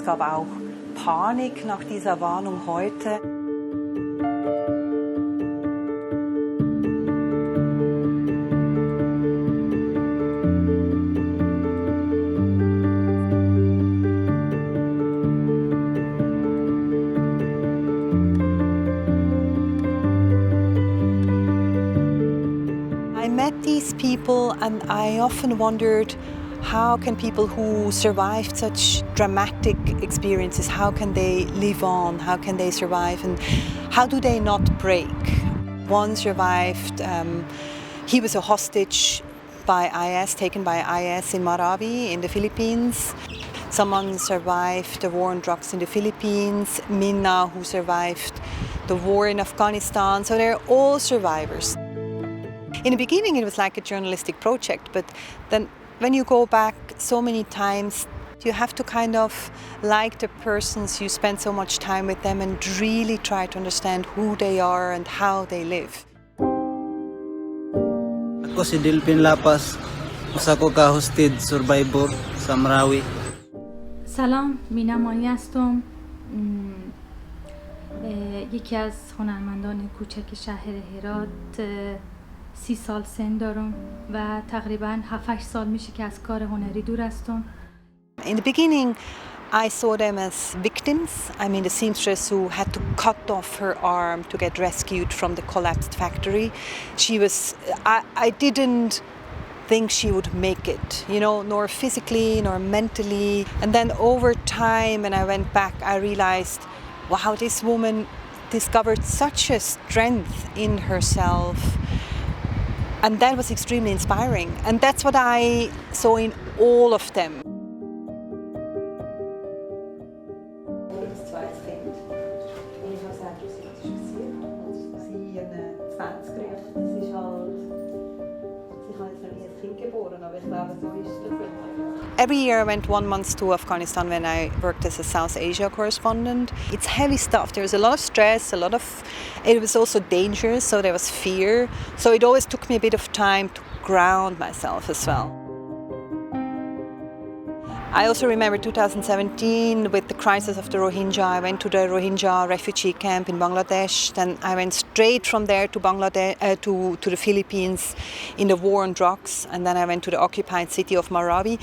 gab auch Panik nach dieser Warnung heute. I met these people and I often wondered, how can people who survived such dramatic experiences, how can they live on, how can they survive, and how do they not break? One survived, he was a hostage by IS, taken by IS in Marawi in the Philippines. Someone survived the war on drugs in the Philippines, Minna, who survived the war in Afghanistan, so they're all survivors. In the beginning it was like a journalistic project, but then when you go back so many times, you have to kind of like the persons, you spend so much time with them and really try to understand who they are and how they live. Ako si Delpin Lapas, usa ko ka hosted survivor sa Marawi. سلام، مینمانی هستم. یکی از هنرمندان کوچک شهر هرات. 30 سال سن دارم و تقریباً 7-8 سال میشه که از کار هنری دور هستم. In the beginning, I saw them as victims. I mean, the seamstress who had to cut off her arm to get rescued from the collapsed factory. I didn't think she would make it, you know, nor physically nor mentally. And then over time, when I went back, I realized, wow, this woman discovered such a strength in herself. And that was extremely inspiring. And that's what I saw in all of them. Every year I went 1 month to Afghanistan when I worked as a South Asia correspondent. It's heavy stuff. There was a lot of stress, it was also dangerous, so there was fear. So it always took me a bit of time to ground myself as well. I also remember 2017 with the crisis of the Rohingya. I went to the Rohingya refugee camp in Bangladesh. Then I went straight from there to Bangladesh, to the Philippines in the war on drugs. And then I went to the occupied city of Marawi.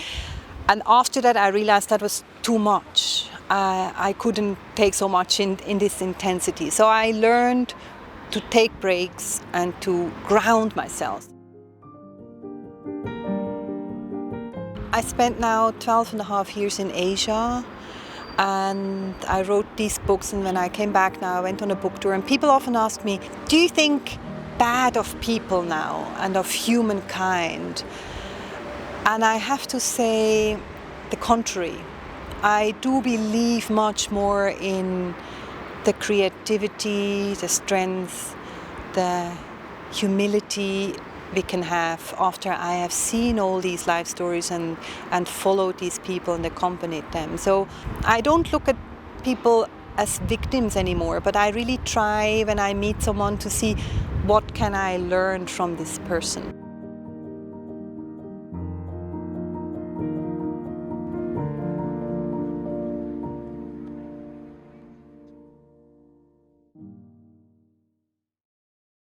And after that, I realized that was too much. I couldn't take so much in this intensity. So I learned to take breaks and to ground myself. I spent now 12.5 years in Asia, and I wrote these books, and when I came back now, I went on a book tour, and people often ask me, do you think bad of people now and of humankind? And I have to say the contrary. I do believe much more in the creativity, the strength, the humility we can have after I have seen all these life stories and followed these people and accompanied them. So I don't look at people as victims anymore, but I really try when I meet someone to see what can I learn from this person.